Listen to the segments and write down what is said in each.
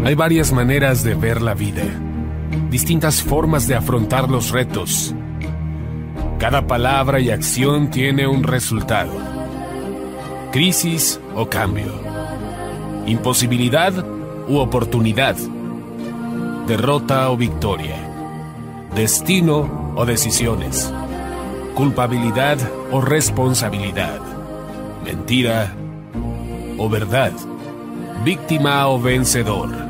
Hay varias maneras de ver la vida, distintas formas de afrontar los retos. Cada palabra y acción tiene un resultado. Crisis o cambio. Imposibilidad u oportunidad. Derrota o victoria. Destino o decisiones. Culpabilidad o responsabilidad. Mentira o verdad. Víctima o vencedor.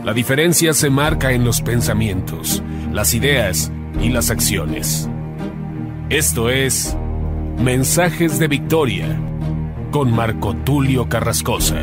La diferencia se marca en los pensamientos, las ideas y las acciones. Esto es Mensajes de Victoria con Marco Tulio Carrascosa.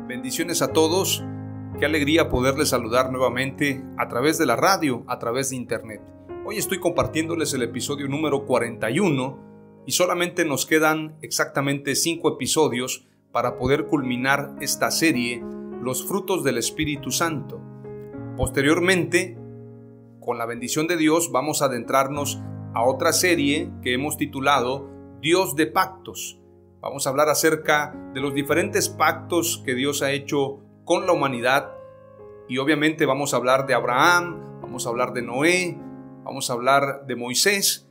Bendiciones a todos, qué alegría poderles saludar nuevamente a través de la radio, a través de internet. Hoy estoy compartiéndoles el episodio número 41 y solamente nos quedan exactamente 5 episodios para poder culminar esta serie, Los frutos del Espíritu Santo. Posteriormente, con la bendición de Dios, vamos a adentrarnos a otra serie que hemos titulado Dios de Pactos. Vamos a hablar acerca de los diferentes pactos que Dios ha hecho con la humanidad y obviamente vamos a hablar de Abraham, vamos a hablar de Noé, vamos a hablar de Moisés,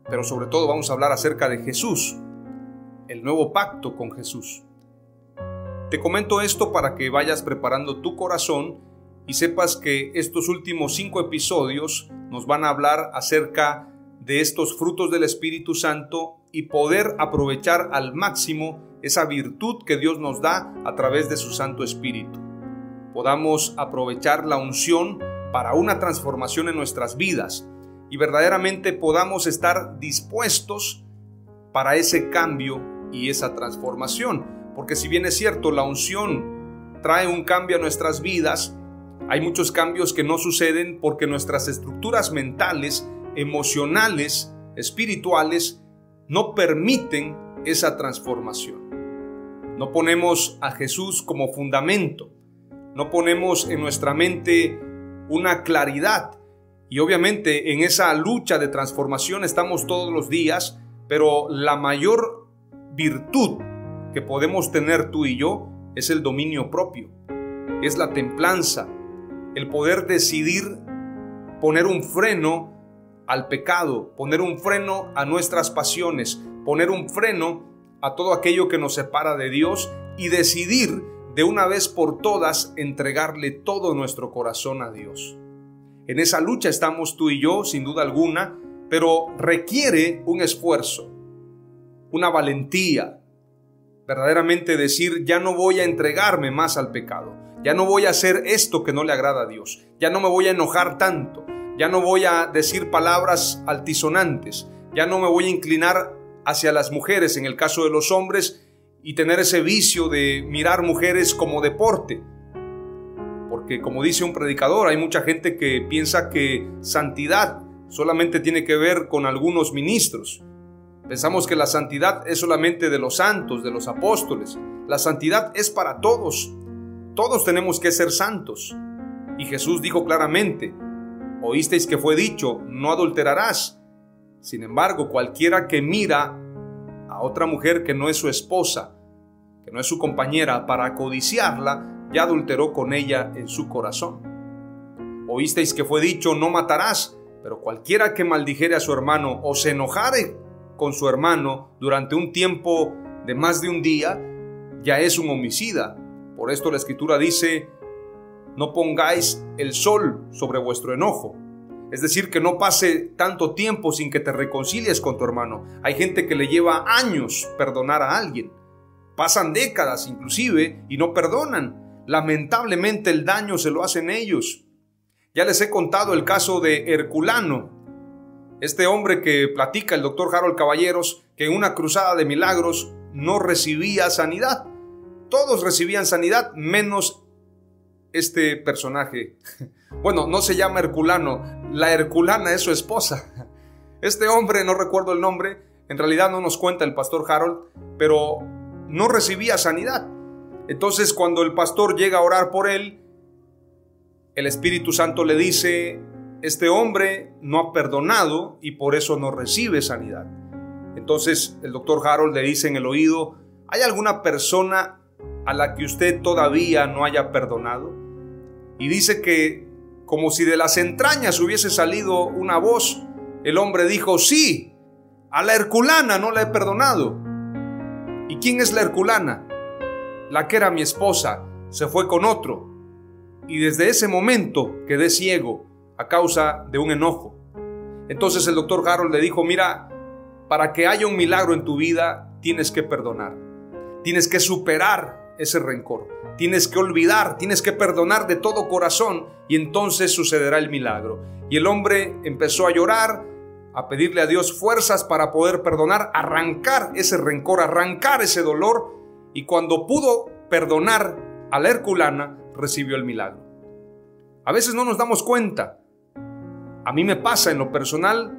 pero sobre todo vamos a hablar acerca de Jesús, el nuevo pacto con Jesús. Te comento esto para que vayas preparando tu corazón y sepas que estos últimos 5 episodios nos van a hablar acerca de estos frutos del Espíritu Santo y poder aprovechar al máximo esa virtud que Dios nos da a través de su Santo Espíritu. Podamos aprovechar la unción para una transformación en nuestras vidas y verdaderamente podamos estar dispuestos para ese cambio y esa transformación. Porque si bien es cierto, la unción trae un cambio a nuestras vidas, hay muchos cambios que no suceden porque nuestras estructuras mentales, emocionales, espirituales, no permiten esa transformación. No ponemos a Jesús como fundamento, no ponemos en nuestra mente una claridad y obviamente en esa lucha de transformación estamos todos los días, pero la mayor virtud que podemos tener tú y yo es el dominio propio, es la templanza, el poder decidir poner un freno al pecado, poner un freno a nuestras pasiones, poner un freno a todo aquello que nos separa de Dios y decidir de una vez por todas entregarle todo nuestro corazón a Dios. En esa lucha estamos tú y yo, sin duda alguna, pero requiere un esfuerzo, una valentía, verdaderamente decir, ya no voy a entregarme más al pecado, ya no voy a hacer esto que no le agrada a Dios, ya no me voy a enojar tanto, ya no voy a decir palabras altisonantes, ya no me voy a inclinar hacia las mujeres en el caso de los hombres y tener ese vicio de mirar mujeres como deporte. Porque como dice un predicador, hay mucha gente que piensa que santidad solamente tiene que ver con algunos ministros. Pensamos que la santidad es solamente de los santos, de los apóstoles. La santidad es para todos. Todos tenemos que ser santos. Y Jesús dijo claramente, oísteis que fue dicho, no adulterarás. Sin embargo, cualquiera que mira a otra mujer que no es su esposa, que no es su compañera, para codiciarla, ya adulteró con ella en su corazón. Oísteis que fue dicho, no matarás, pero cualquiera que maldijere a su hermano o se enojare con su hermano durante un tiempo de más de un día, ya es un homicida. Por esto la Escritura dice, no pongáis el sol sobre vuestro enojo. Es decir, que no pase tanto tiempo sin que te reconcilies con tu hermano. Hay gente que le lleva años perdonar a alguien. Pasan décadas inclusive y no perdonan. Lamentablemente el daño se lo hacen ellos. Ya les he contado el caso de Herculano, este hombre que platica el doctor Harold Caballeros, que en una cruzada de milagros no recibía sanidad. Todos recibían sanidad menos este personaje. Bueno, no se llama Herculano, la Herculana es su esposa. Este hombre, no recuerdo el nombre, en realidad no nos cuenta el pastor Harold, pero no recibía sanidad. Entonces, cuando el pastor llega a orar por él, el Espíritu Santo le dice: este hombre no ha perdonado y por eso no recibe sanidad. Entonces el doctor Harold le dice en el oído: ¿hay alguna persona a la que usted todavía no haya perdonado? Y dice que, como si de las entrañas hubiese salido una voz, el hombre dijo: sí, a la Herculana no la he perdonado. ¿Y quién es la Herculana? La que era mi esposa, se fue con otro. Y desde ese momento quedé ciego a causa de un enojo. Entonces el doctor Harold le dijo: mira, para que haya un milagro en tu vida, tienes que perdonar. Tienes que superar ese rencor. Tienes que olvidar, tienes que perdonar de todo corazón y entonces sucederá el milagro. Y el hombre empezó a llorar, a pedirle a Dios fuerzas para poder perdonar, arrancar ese rencor, arrancar ese dolor. Y cuando pudo perdonar a la Herculana, recibió el milagro. A veces no nos damos cuenta. A mí me pasa en lo personal.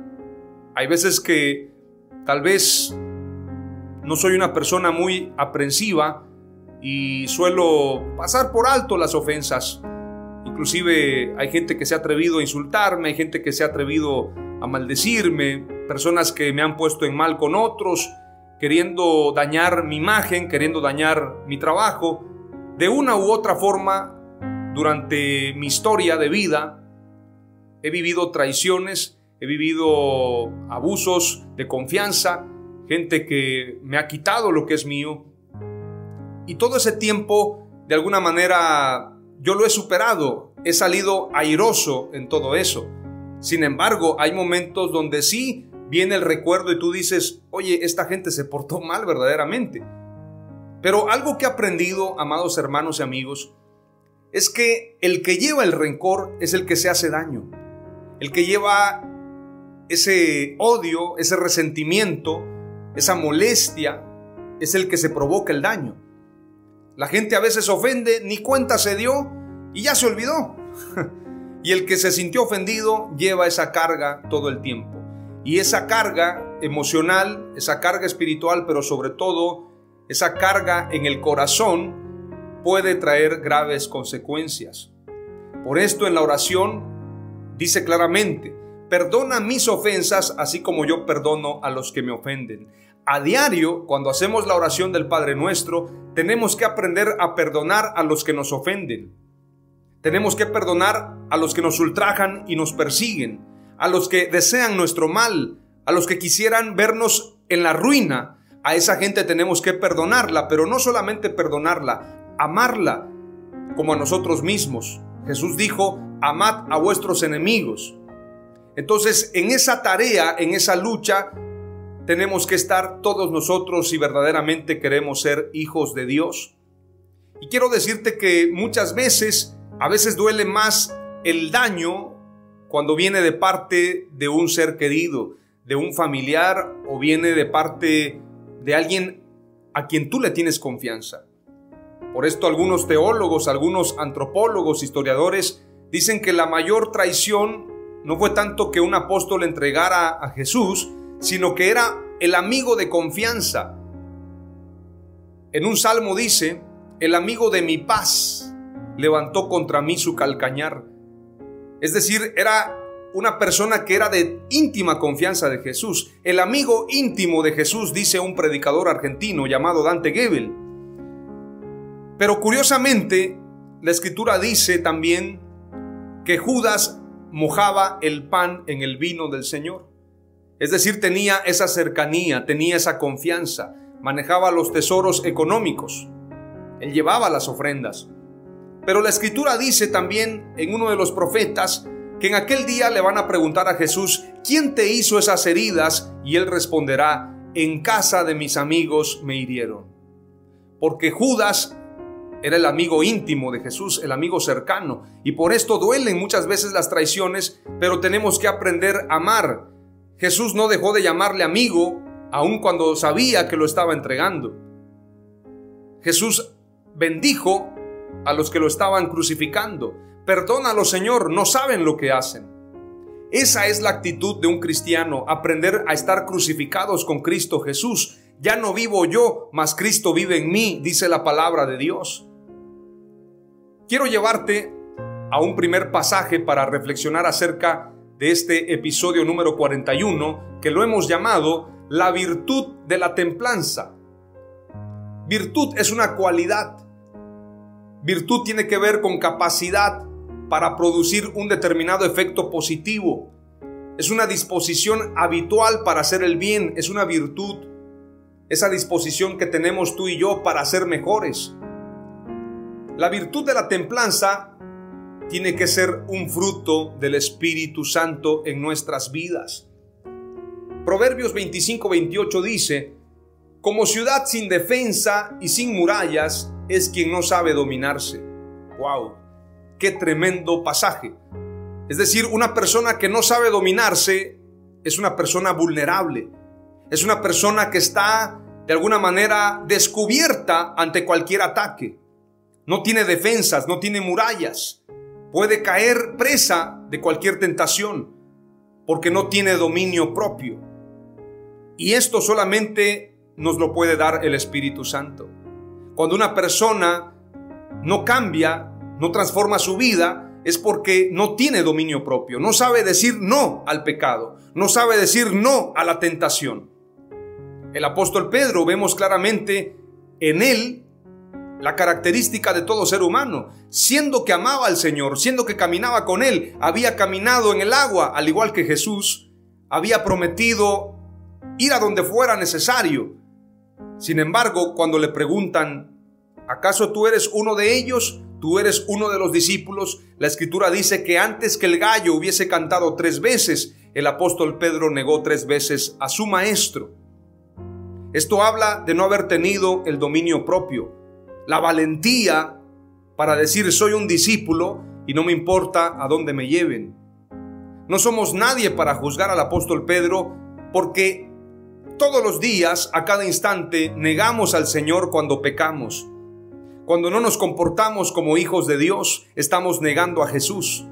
Hay veces que tal vez no soy una persona muy aprensiva y suelo pasar por alto las ofensas. Inclusive hay gente que se ha atrevido a insultarme, hay gente que se ha atrevido a maldecirme, personas que me han puesto en mal con otros, queriendo dañar mi imagen, queriendo dañar mi trabajo. De una u otra forma, durante mi historia de vida, he vivido traiciones, he vivido abusos de confianza, gente que me ha quitado lo que es mío. Y todo ese tiempo, de alguna manera, yo lo he superado, he salido airoso en todo eso. Sin embargo, hay momentos donde sí viene el recuerdo y tú dices: oye, esta gente se portó mal verdaderamente. Pero algo que he aprendido, amados hermanos y amigos, es que el que lleva el rencor es el que se hace daño. El que lleva ese odio, ese resentimiento, esa molestia, es el que se provoca el daño. La gente a veces ofende, ni cuenta se dio y ya se olvidó. Y el que se sintió ofendido lleva esa carga todo el tiempo. Y esa carga emocional, esa carga espiritual, pero sobre todo esa carga en el corazón, puede traer graves consecuencias. Por esto en la oración dice claramente: perdona mis ofensas así como yo perdono a los que me ofenden. A diario, cuando hacemos la oración del Padre Nuestro, tenemos que aprender a perdonar a los que nos ofenden. Tenemos que perdonar a los que nos ultrajan y nos persiguen, a los que desean nuestro mal, a los que quisieran vernos en la ruina. A esa gente tenemos que perdonarla, pero no solamente perdonarla, amarla como a nosotros mismos. Jesús dijo: amad a vuestros enemigos. Entonces, en esa tarea, en esa lucha, tenemos que estar todos nosotros si verdaderamente queremos ser hijos de Dios. Y quiero decirte que muchas veces, a veces duele más el daño cuando viene de parte de un ser querido, de un familiar, o viene de parte de alguien a quien tú le tienes confianza. Por esto algunos teólogos, algunos antropólogos, historiadores dicen que la mayor traición no fue tanto que un apóstol entregara a Jesús, sino que era el amigo de confianza. En un salmo dice: el amigo de mi paz levantó contra mí su calcañar. Es decir, era una persona que era de íntima confianza de Jesús. El amigo íntimo de Jesús, dice un predicador argentino llamado Dante Gebel. Pero curiosamente, la Escritura dice también que Judas mojaba el pan en el vino del Señor. Es decir, tenía esa cercanía, tenía esa confianza, manejaba los tesoros económicos. Él llevaba las ofrendas. Pero la Escritura dice también en uno de los profetas que en aquel día le van a preguntar a Jesús: ¿quién te hizo esas heridas? Y él responderá: en casa de mis amigos me hirieron. Porque Judas era el amigo íntimo de Jesús, el amigo cercano. Y por esto duelen muchas veces las traiciones, pero tenemos que aprender a amar. Jesús no dejó de llamarle amigo, aun cuando sabía que lo estaba entregando. Jesús bendijo a los que lo estaban crucificando. Perdónalo, Señor, no saben lo que hacen. Esa es la actitud de un cristiano, aprender a estar crucificados con Cristo Jesús. Ya no vivo yo, mas Cristo vive en mí, dice la palabra de Dios. Quiero llevarte a un primer pasaje para reflexionar acerca de este episodio número 41, que lo hemos llamado la virtud de la templanza. Virtud es una cualidad. Virtud tiene que ver con capacidad para producir un determinado efecto positivo. Es una disposición habitual para hacer el bien, es una virtud. Esa disposición que tenemos tú y yo para ser mejores. La virtud de la templanza tiene que ser un fruto del Espíritu Santo en nuestras vidas. Proverbios 25-28 dice: como ciudad sin defensa y sin murallas es quien no sabe dominarse. ¡Wow! ¡Qué tremendo pasaje! Es decir, una persona que no sabe dominarse es una persona vulnerable. Es una persona que está de alguna manera descubierta ante cualquier ataque. No tiene defensas, no tiene murallas. Puede caer presa de cualquier tentación porque no tiene dominio propio. Y esto solamente nos lo puede dar el Espíritu Santo. Cuando una persona no cambia, no transforma su vida, es porque no tiene dominio propio. No sabe decir no al pecado. No sabe decir no a la tentación. El apóstol Pedro, vemos claramente en él la característica de todo ser humano. Siendo que amaba al Señor, siendo que caminaba con Él, había caminado en el agua, al igual que Jesús, había prometido ir a donde fuera necesario. Sin embargo, cuando le preguntan: ¿acaso tú eres uno de ellos? ¿Tú eres uno de los discípulos? La Escritura dice que antes que el gallo hubiese cantado 3 veces, el apóstol Pedro negó 3 veces a su maestro. Esto habla de no haber tenido el dominio propio, la valentía para decir: soy un discípulo y no me importa a dónde me lleven. No somos nadie para juzgar al apóstol Pedro, porque todos los días, a cada instante, negamos al Señor cuando pecamos. Cuando no nos comportamos como hijos de Dios, estamos negando a Jesús.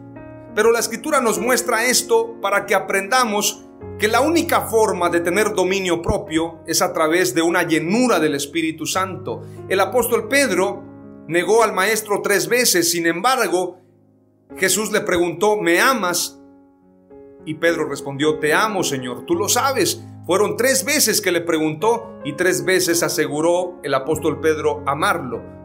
Pero la Escritura nos muestra esto para que aprendamos que la única forma de tener dominio propio es a través de una llenura del Espíritu Santo. El apóstol Pedro negó al maestro 3 veces, sin embargo, Jesús le preguntó: ¿me amas? Y Pedro respondió: te amo, Señor, tú lo sabes. Fueron 3 veces que le preguntó y 3 veces aseguró el apóstol Pedro amarlo.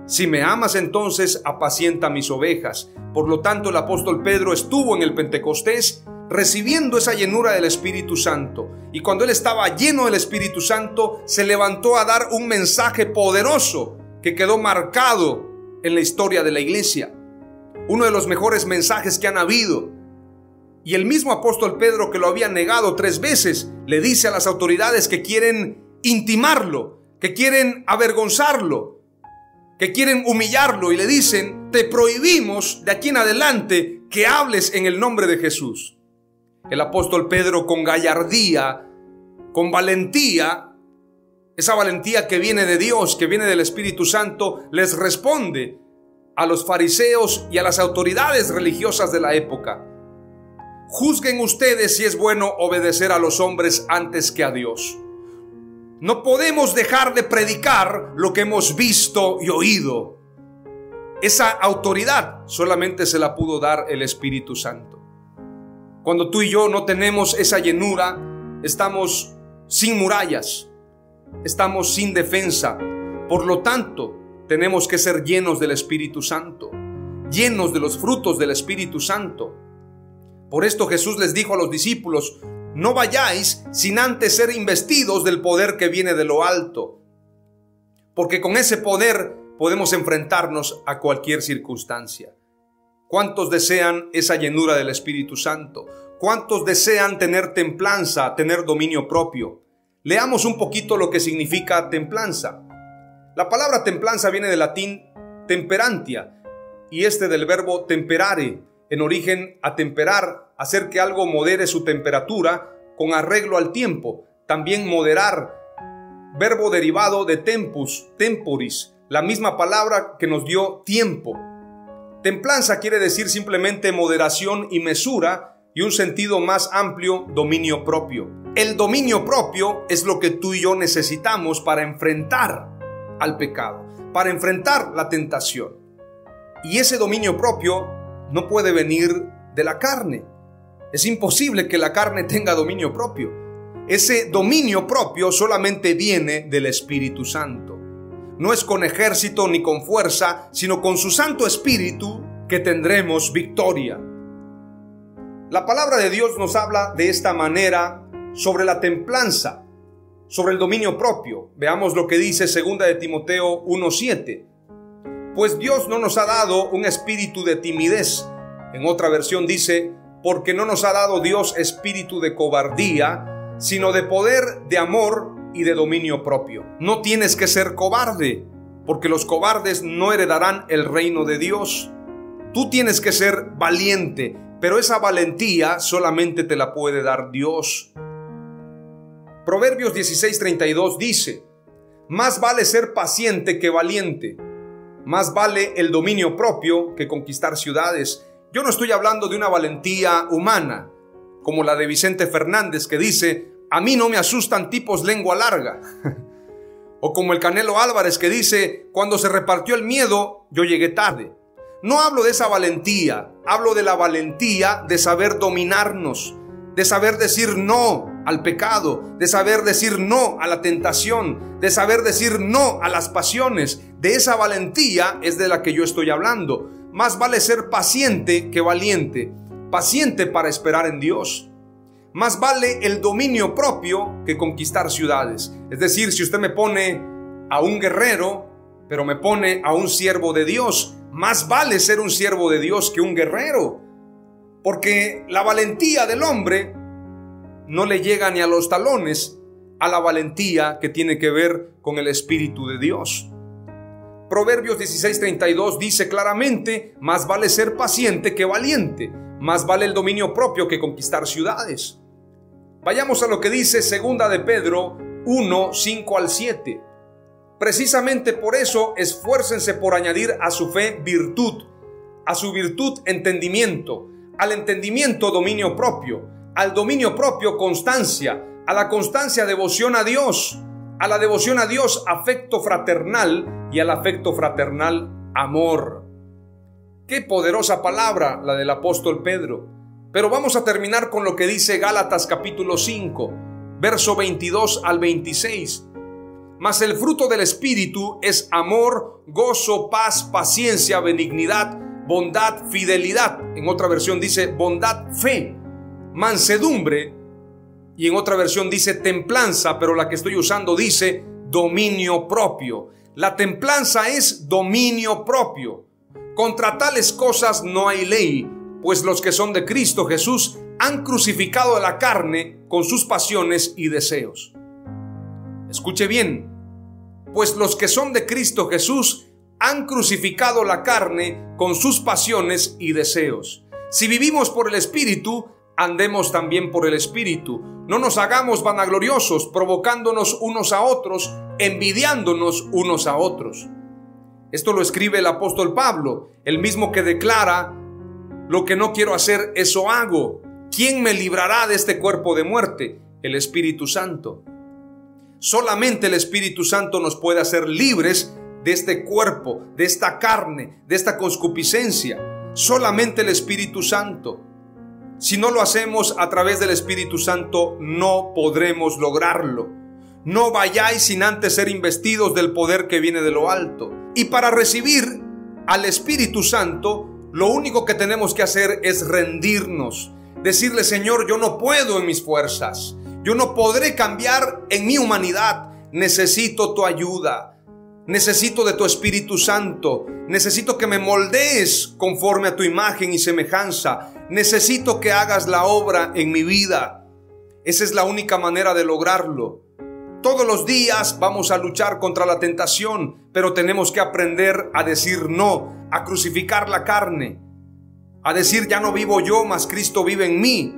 Si me amas, entonces apacienta mis ovejas. Por lo tanto, el apóstol Pedro estuvo en el Pentecostés recibiendo esa llenura del Espíritu Santo. Y cuando él estaba lleno del Espíritu Santo, se levantó a dar un mensaje poderoso que quedó marcado en la historia de la iglesia. Uno de los mejores mensajes que han habido. Y el mismo apóstol Pedro, que lo había negado 3 veces, le dice a las autoridades que quieren intimarlo, que quieren avergonzarlo, que quieren humillarlo, y le dicen: te prohibimos de aquí en adelante que hables en el nombre de Jesús. El apóstol Pedro, con gallardía, con valentía, esa valentía que viene de Dios, que viene del Espíritu Santo, les responde a los fariseos y a las autoridades religiosas de la época: juzguen ustedes si es bueno obedecer a los hombres antes que a Dios. No podemos dejar de predicar lo que hemos visto y oído. Esa autoridad solamente se la pudo dar el Espíritu Santo. Cuando tú y yo no tenemos esa llenura, estamos sin murallas, estamos sin defensa. Por lo tanto, tenemos que ser llenos del Espíritu Santo, llenos de los frutos del Espíritu Santo. Por esto Jesús les dijo a los discípulos: no vayáis sin antes ser investidos del poder que viene de lo alto, porque con ese poder podemos enfrentarnos a cualquier circunstancia. ¿Cuántos desean esa llenura del Espíritu Santo? ¿Cuántos desean tener templanza, tener dominio propio? Leamos un poquito lo que significa templanza. La palabra templanza viene del latín temperantia, y del verbo temperare, en origen atemperar, hacer que algo modere su temperatura con arreglo al tiempo. También moderar, verbo derivado de tempus, temporis, la misma palabra que nos dio tiempo. Templanza quiere decir simplemente moderación y mesura, y un sentido más amplio, dominio propio. El dominio propio es lo que tú y yo necesitamos para enfrentar al pecado, para enfrentar la tentación. Y ese dominio propio no puede venir de la carne. Es imposible que la carne tenga dominio propio. Ese dominio propio solamente viene del Espíritu Santo. No es con ejército ni con fuerza, sino con su Santo Espíritu que tendremos victoria. La palabra de Dios nos habla de esta manera sobre la templanza, sobre el dominio propio. Veamos lo que dice 2 de Timoteo 1:7. Pues Dios no nos ha dado un espíritu de timidez. En otra versión dice, porque no nos ha dado Dios espíritu de cobardía, sino de poder, de amor y de dominio propio. No tienes que ser cobarde, porque los cobardes no heredarán el reino de Dios. Tú tienes que ser valiente, pero esa valentía solamente te la puede dar Dios. Proverbios 16:32 dice, más vale ser paciente que valiente, más vale el dominio propio que conquistar ciudades. Yo no estoy hablando de una valentía humana, como la de Vicente Fernández, que dice, a mí no me asustan tipos lengua larga. O como el Canelo Álvarez, que dice, cuando se repartió el miedo, yo llegué tarde. No hablo de esa valentía, hablo de la valentía de saber dominarnos, de saber decir no al pecado, de saber decir no a la tentación, de saber decir no a las pasiones. De esa valentía es de la que yo estoy hablando. Más vale ser paciente que valiente, paciente para esperar en Dios. Más vale el dominio propio que conquistar ciudades. Es decir, si usted me pone a un guerrero, pero me pone a un siervo de Dios, más vale ser un siervo de Dios que un guerrero. Porque la valentía del hombre no le llega ni a los talones a la valentía que tiene que ver con el Espíritu de Dios. Proverbios 16:32 dice claramente, más vale ser paciente que valiente, más vale el dominio propio que conquistar ciudades. Vayamos a lo que dice 2 de Pedro 1:5-7. Precisamente por eso esfuércense por añadir a su fe virtud, a su virtud entendimiento, al entendimiento dominio propio, al dominio propio constancia, a la constancia devoción a Dios, a la devoción a Dios afecto fraternal y al afecto fraternal amor. Qué poderosa palabra la del apóstol Pedro. Pero vamos a terminar con lo que dice Gálatas capítulo 5, verso 22 al 26. Mas el fruto del Espíritu es amor, gozo, paz, paciencia, benignidad, bondad, fidelidad. En otra versión dice bondad, fe, mansedumbre. Y en otra versión dice templanza, pero la que estoy usando dice dominio propio. La templanza es dominio propio. Contra tales cosas no hay ley, pues los que son de Cristo Jesús han crucificado a la carne con sus pasiones y deseos. Escuche bien, pues los que son de Cristo Jesús han crucificado la carne con sus pasiones y deseos. Si vivimos por el Espíritu, andemos también por el Espíritu. No nos hagamos vanagloriosos, provocándonos unos a otros, envidiándonos unos a otros. Esto lo escribe el apóstol Pablo, el mismo que declara, lo que no quiero hacer, eso hago. ¿Quién me librará de este cuerpo de muerte? El Espíritu Santo. Solamente el Espíritu Santo nos puede hacer libres de este cuerpo, de esta carne, de esta concupiscencia. Solamente el Espíritu Santo. Si no lo hacemos a través del Espíritu Santo, no podremos lograrlo. No vayáis sin antes ser investidos del poder que viene de lo alto. Y para recibir al Espíritu Santo, lo único que tenemos que hacer es rendirnos. Decirle, Señor, yo no puedo en mis fuerzas. Yo no podré cambiar en mi humanidad. Necesito tu ayuda. Necesito de tu Espíritu Santo. Necesito que me moldees conforme a tu imagen y semejanza. Necesito que hagas la obra en mi vida. Esa es la única manera de lograrlo. Todos los días vamos a luchar contra la tentación, pero tenemos que aprender a decir no, a crucificar la carne, a decir ya no vivo yo, mas Cristo vive en mí.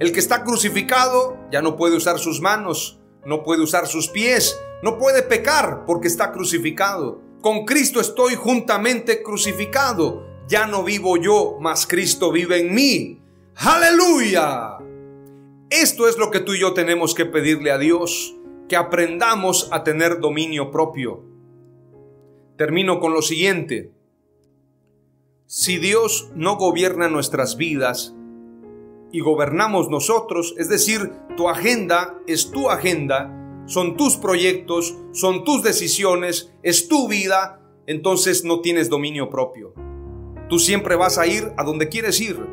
El que está crucificado ya no puede usar sus manos, no puede usar sus pies, no puede pecar porque está crucificado. Con Cristo estoy juntamente crucificado. Ya no vivo yo, mas Cristo vive en mí. ¡Aleluya! Esto es lo que tú y yo tenemos que pedirle a Dios, que aprendamos a tener dominio propio. Termino con lo siguiente. Si Dios no gobierna nuestras vidas y gobernamos nosotros, es decir, tu agenda es tu agenda, son tus proyectos, son tus decisiones, es tu vida, entonces no tienes dominio propio. Tú siempre vas a ir a donde quieres ir.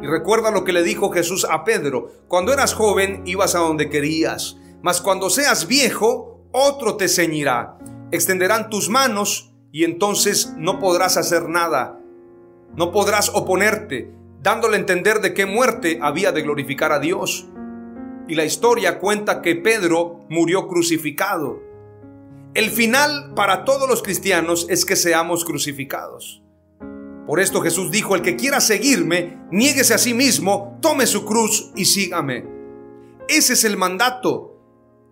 Y recuerda lo que le dijo Jesús a Pedro: cuando eras joven ibas a donde querías, mas cuando seas viejo, otro te ceñirá. Extenderán tus manos y entonces no podrás hacer nada. No podrás oponerte, dándole a entender de qué muerte había de glorificar a Dios. Y la historia cuenta que Pedro murió crucificado. El final para todos los cristianos es que seamos crucificados. Por esto Jesús dijo: el que quiera seguirme, niéguese a sí mismo, tome su cruz y sígame. Ese es el mandato,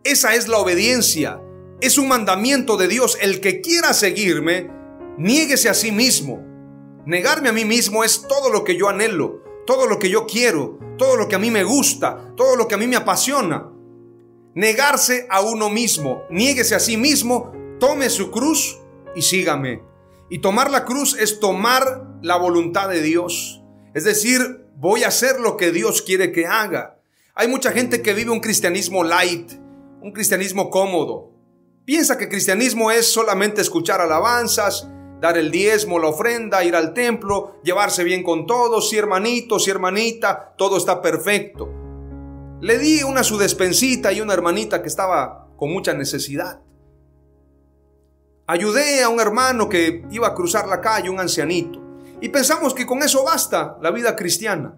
esa es la obediencia, es un mandamiento de Dios. El que quiera seguirme, niéguese a sí mismo. Negarme a mí mismo es todo lo que yo anhelo, todo lo que yo quiero, todo lo que a mí me gusta, todo lo que a mí me apasiona. Negarse a uno mismo, niéguese a sí mismo, tome su cruz y sígame. Y tomar la cruz es tomar la voluntad de Dios. Es decir, voy a hacer lo que Dios quiere que haga. Hay mucha gente que vive un cristianismo light, un cristianismo cómodo. Piensa que cristianismo es solamente escuchar alabanzas, dar el diezmo, la ofrenda, ir al templo, llevarse bien con todos, si hermanito, si hermanita, todo está perfecto. Le di una su despensita y una hermanita que estaba con mucha necesidad. Ayudé a un hermano que iba a cruzar la calle, un ancianito, y pensamos que con eso basta la vida cristiana.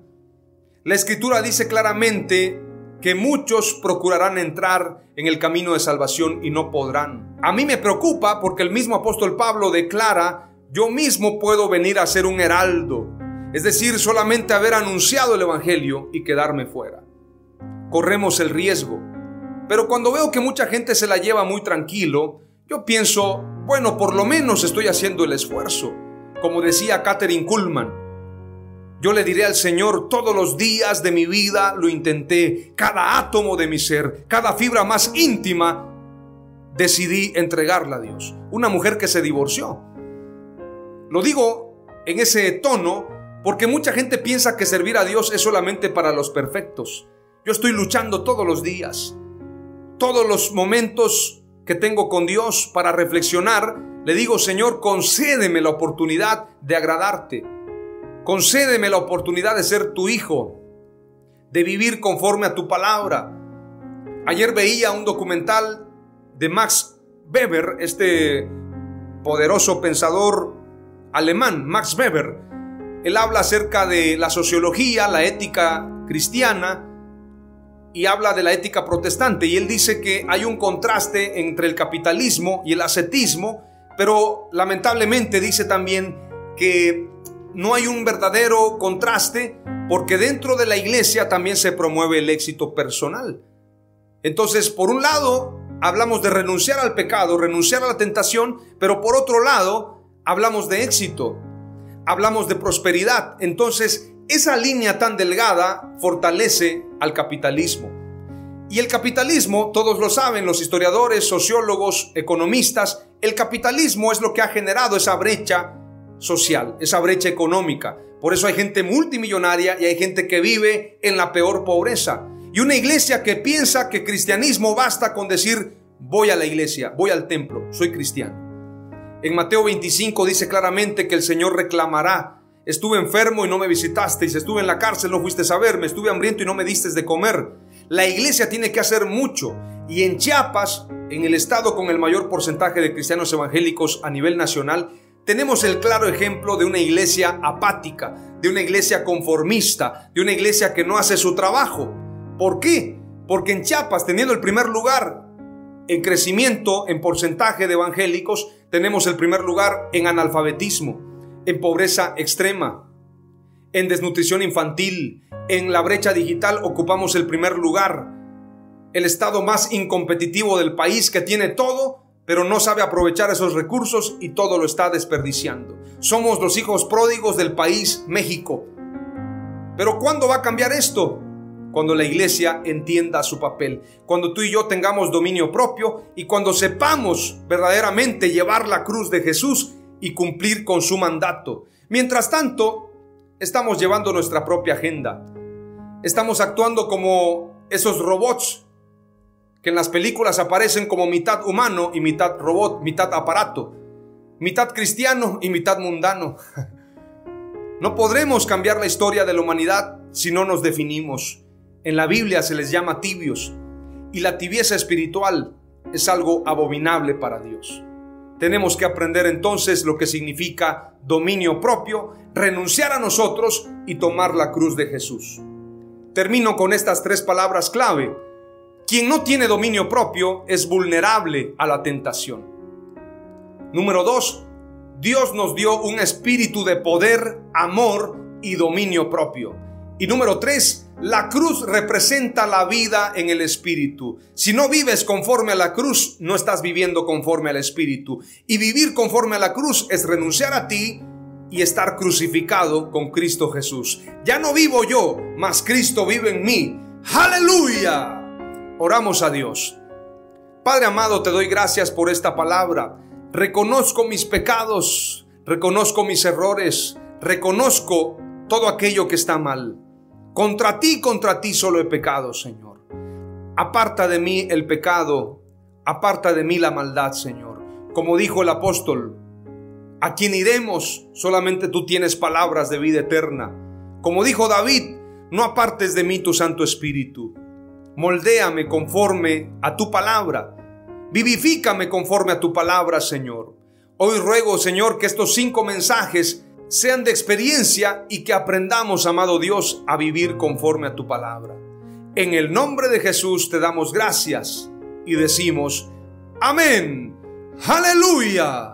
La Escritura dice claramente que muchos procurarán entrar en el camino de salvación y no podrán. A mí me preocupa porque el mismo apóstol Pablo declara: yo mismo puedo venir a ser un heraldo, es decir, solamente haber anunciado el evangelio y quedarme fuera. Corremos el riesgo. Pero cuando veo que mucha gente se la lleva muy tranquilo, yo pienso: bueno, por lo menos estoy haciendo el esfuerzo. Como decía Kathryn Kuhlman, yo le diré al Señor: todos los días de mi vida lo intenté, cada átomo de mi ser, cada fibra más íntima, decidí entregarla a Dios. Una mujer que se divorció. Lo digo en ese tono porque mucha gente piensa que servir a Dios es solamente para los perfectos. Yo estoy luchando todos los días, todos los momentos que tengo con Dios para reflexionar. Le digo: Señor, concédeme la oportunidad de agradarte. Concédeme la oportunidad de ser tu hijo, de vivir conforme a tu palabra. Ayer veía un documental de Max Weber, este poderoso pensador alemán, Max Weber. Él habla acerca de la sociología, la ética cristiana, y habla de la ética protestante, y él dice que hay un contraste entre el capitalismo y el ascetismo, pero lamentablemente dice también que no hay un verdadero contraste, porque dentro de la iglesia también se promueve el éxito personal. Entonces, por un lado, hablamos de renunciar al pecado, renunciar a la tentación, pero por otro lado, hablamos de éxito, hablamos de prosperidad. Entonces, esa línea tan delgada fortalece al capitalismo. Y el capitalismo, todos lo saben, los historiadores, sociólogos, economistas, el capitalismo es lo que ha generado esa brecha social, esa brecha económica. Por eso hay gente multimillonaria y hay gente que vive en la peor pobreza. Y una iglesia que piensa que cristianismo basta con decir: voy a la iglesia, voy al templo, soy cristiano. En Mateo 25 dice claramente que el Señor reclamará: estuve enfermo y no me visitasteis, estuve en la cárcel, no fuisteis a verme, estuve hambriento y no me disteis de comer. La iglesia tiene que hacer mucho. Y en Chiapas, en el estado con el mayor porcentaje de cristianos evangélicos a nivel nacional, tenemos el claro ejemplo de una iglesia apática, de una iglesia conformista, de una iglesia que no hace su trabajo. ¿Por qué? Porque en Chiapas, teniendo el primer lugar en crecimiento en porcentaje de evangélicos, tenemos el primer lugar en analfabetismo, en pobreza extrema, en desnutrición infantil, en la brecha digital ocupamos el primer lugar. El estado más incompetitivo del país, que tiene todo, pero no sabe aprovechar esos recursos y todo lo está desperdiciando. Somos los hijos pródigos del país México. Pero ¿cuándo va a cambiar esto? Cuando la iglesia entienda su papel, cuando tú y yo tengamos dominio propio y cuando sepamos verdaderamente llevar la cruz de Jesús y cumplir con su mandato. Mientras tanto, estamos llevando nuestra propia agenda. Estamos actuando como esos robots que en las películas aparecen como mitad humano y mitad robot, mitad aparato, mitad cristiano y mitad mundano. No podremos cambiar la historia de la humanidad si no nos definimos. En la Biblia se les llama tibios, y la tibieza espiritual es algo abominable para Dios. Tenemos que aprender entonces lo que significa dominio propio, renunciar a nosotros y tomar la cruz de Jesús. Termino con estas 3 palabras clave. Quien no tiene dominio propio es vulnerable a la tentación. Número 2, Dios nos dio un espíritu de poder, amor y dominio propio. Y número 3, la cruz representa la vida en el espíritu. Si no vives conforme a la cruz, no estás viviendo conforme al espíritu. Y vivir conforme a la cruz es renunciar a ti y estar crucificado con Cristo Jesús. Ya no vivo yo, mas Cristo vive en mí. ¡Aleluya! Oramos a Dios. Padre amado, te doy gracias por esta palabra. Reconozco mis pecados, reconozco mis errores, reconozco todo aquello que está mal. Contra ti solo he pecado, Señor. Aparta de mí el pecado, aparta de mí la maldad, Señor. Como dijo el apóstol, ¿a quién iremos? Solamente tú tienes palabras de vida eterna. Como dijo David, no apartes de mí tu Santo Espíritu. Moldéame conforme a tu palabra. Vivifícame conforme a tu palabra, Señor. Hoy ruego, Señor, que estos 5 mensajes sean de experiencia y que aprendamos, amado Dios, a vivir conforme a tu palabra. En el nombre de Jesús te damos gracias y decimos amén. ¡Aleluya!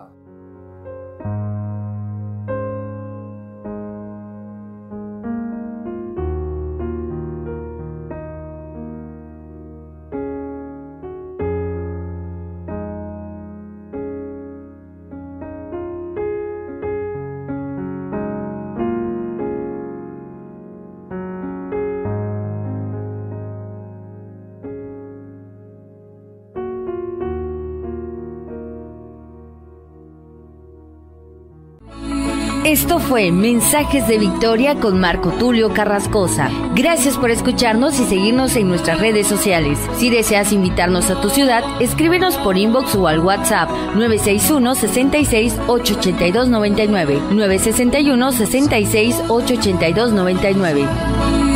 Esto fue Mensajes de Victoria con Marco Tulio Carrascosa. Gracias por escucharnos y seguirnos en nuestras redes sociales. Si deseas invitarnos a tu ciudad, escríbenos por inbox o al WhatsApp 961-66-882-99, 961-66-882-99.